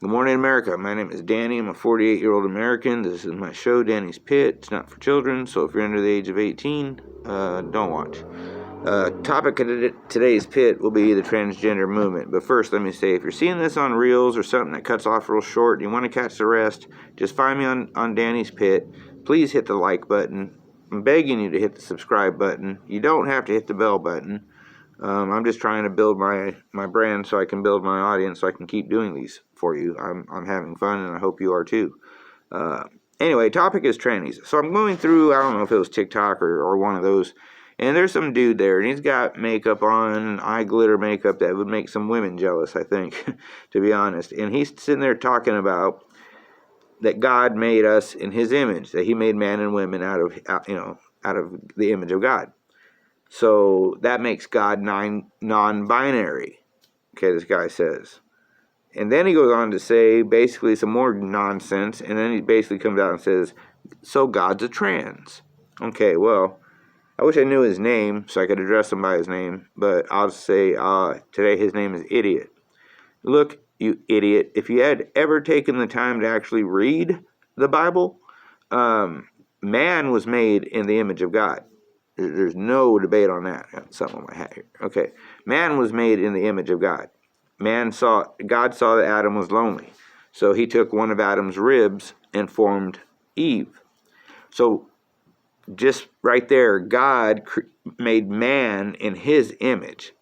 Good morning, America. My name is Danny. I'm a 48-year-old American. This is my show, Danny's Pit. It's not for children, so if you're under the age of 18, don't watch. Topic of today's pit will be the transgender movement. But first, let me say, if you're seeing this on Reels or something that cuts off real short and you want to catch the rest, just find me on Danny's Pit. Please hit the like button. I'm begging you to hit the subscribe button. You don't have to hit the bell button. I'm just trying to build my brand so I can build my audience so I can keep doing these for you. I'm having fun, and I hope you are too. Anyway, topic is trannies. So I'm going through, I don't know if it was TikTok or one of those, and there's some dude there, and he's got makeup on, eye glitter makeup that would make some women jealous, I think, to be honest. And he's sitting there talking about that God made us in his image, that he made man and women out of the image of God. So that makes God non-binary, okay, this guy says. And then he goes on to say basically some more nonsense, and then he basically comes out and says, so God's a trans. Okay, well, I wish I knew his name so I could address him by his name, but I'll say today his name is Idiot. Look, you idiot, if you had ever taken the time to actually read the Bible, man was made in the image of God. There's no debate on that. Something on my hat here. Okay. Man was made in the image of God. God saw that Adam was lonely. So he took one of Adam's ribs and formed Eve. So just right there, God made man in his image,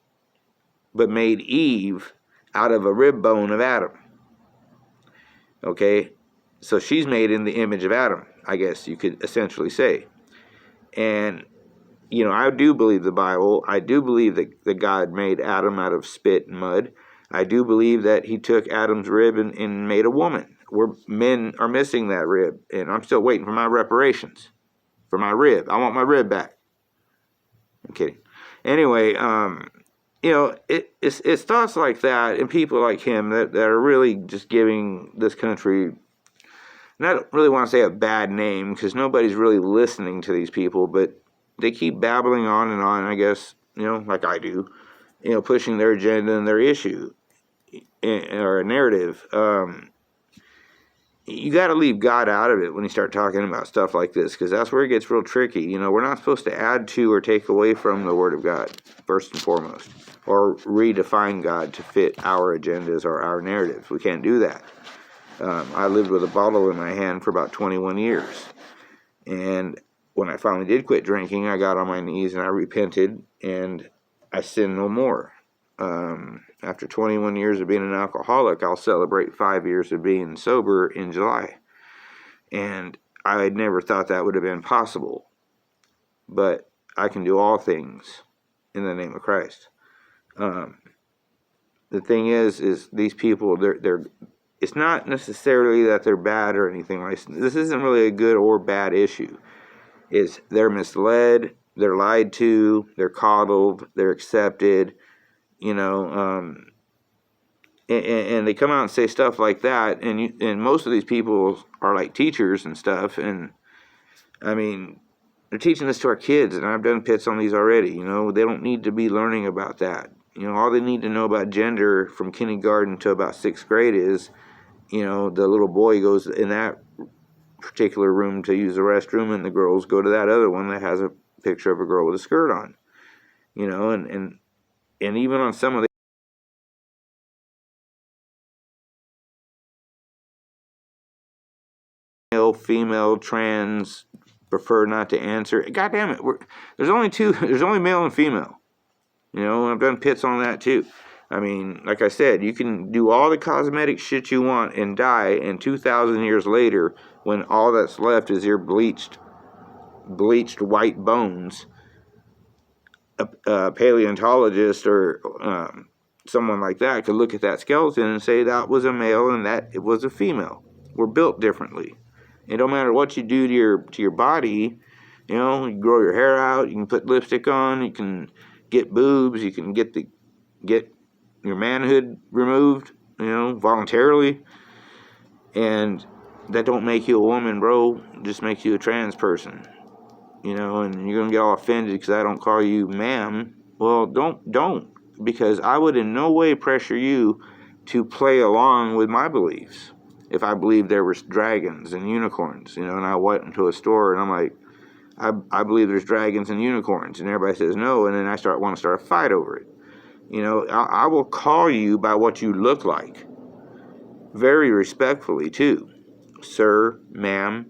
but made Eve out of a rib bone of Adam. Okay. So she's made in the image of Adam, I guess you could essentially say. And you know, I do believe the Bible. I do believe that God made Adam out of spit and mud. I do believe that he took Adam's rib and made a woman. Men are missing that rib, and I'm still waiting for my reparations for my rib. I want my rib back. I'm kidding. Anyway, it's thoughts like that and people like him that are really just giving this country, and I don't really want to say a bad name because nobody's really listening to these people, but they keep babbling on and on, I guess, like I do, pushing their agenda and their issue or narrative. You got to leave God out of it when you start talking about stuff like this, because that's where it gets real tricky. We're not supposed to add to or take away from the Word of God, first and foremost, or redefine God to fit our agendas or our narratives. We can't do that. I lived with a bottle in my hand for about 21 years, and when I finally did quit drinking, I got on my knees and I repented and I sinned no more. After 21 years of being an alcoholic, I'll celebrate 5 years of being sober in July. And I had never thought that would have been possible. But I can do all things in the name of Christ. The thing is these people, they're it's not necessarily that they're bad or anything like that. This isn't really a good or bad issue. They're misled, they're lied to, they're coddled, they're accepted, and they come out and say stuff like that, and most of these people are like teachers and stuff, and I mean, they're teaching this to our kids, and I've done pits on these already. They don't need to be learning about that. All they need to know about gender from kindergarten to about 6th grade is, the little boy goes in that particular room to use the restroom, and the girls go to that other one that has a picture of a girl with a skirt on, and even on some of the male, female, trans, prefer not to answer. God damn it, there's only male and female, and I've done pits on that too. I mean, like I said, you can do all the cosmetic shit you want and die, and 2,000 years later, when all that's left is your bleached white bones, a paleontologist or someone like that could look at that skeleton and say that was a male and that it was a female. We're built differently. It don't matter what you do to your body. You can grow your hair out, you can put lipstick on, you can get boobs, you can get your manhood removed, voluntarily, and that don't make you a woman, bro. It just makes you a trans person, and you're gonna get all offended because I don't call you ma'am. Well, don't, because I would in no way pressure you to play along with my beliefs. If I believed there were dragons and unicorns, and I went into a store and I'm like, I believe there's dragons and unicorns, and everybody says no, and then I want to start a fight over it. I will call you by what you look like, very respectfully too, sir, ma'am,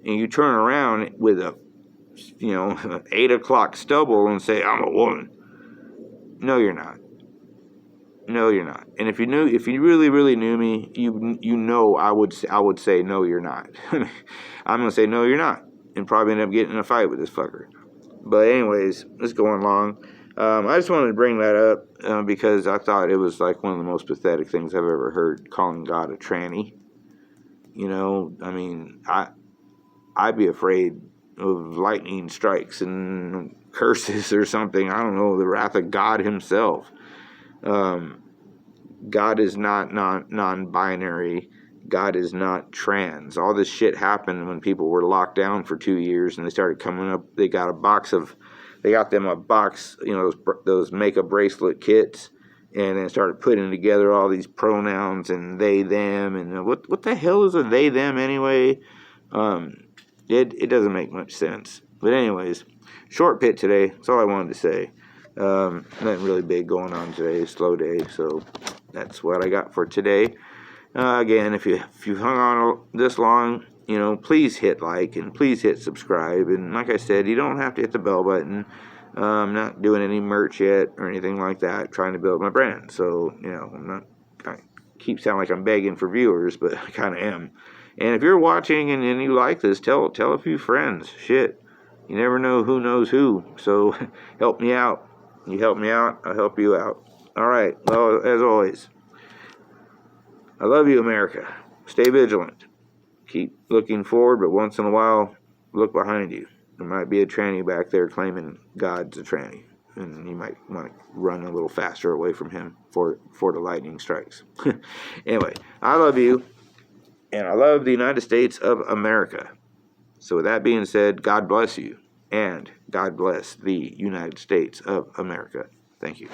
and you turn around with a 8 o'clock stubble and say I'm a woman. No, you're not. No, you're not. And if you really, really knew me, I would say no, you're not. I'm gonna say no, you're not, and probably end up getting in a fight with this fucker. But anyways, it's going long. I just wanted to bring that up because I thought it was like one of the most pathetic things I've ever heard, calling God a tranny. I'd be afraid of lightning strikes and curses or something. I don't know, the wrath of God himself. God is not non-binary. God is not trans. All this shit happened when people were locked down for 2 years and they started coming up. They got them a box, those make-a bracelet kits, and then started putting together all these pronouns and they, them, and what the hell is a they, them anyway? It doesn't make much sense. But anyways, short pit today. That's all I wanted to say. Nothing really big going on today. Slow day, so that's what I got for today. Again, if you hung on this long, please hit like and please hit subscribe. And like I said, you don't have to hit the bell button. I'm not doing any merch yet or anything like that. Trying to build my brand, so I keep sounding like I'm begging for viewers, but I kind of am. And if you're watching and you like this, tell a few friends. Shit, you never know who knows who. So help me out. You help me out, I'll help you out. All right. Well, as always, I love you, America. Stay vigilant. Keep looking forward, but once in a while, look behind you. There might be a tranny back there claiming God's a tranny, and you might want to run a little faster away from him before the lightning strikes. Anyway, I love you, and I love the United States of America. So with that being said, God bless you, and God bless the United States of America. Thank you.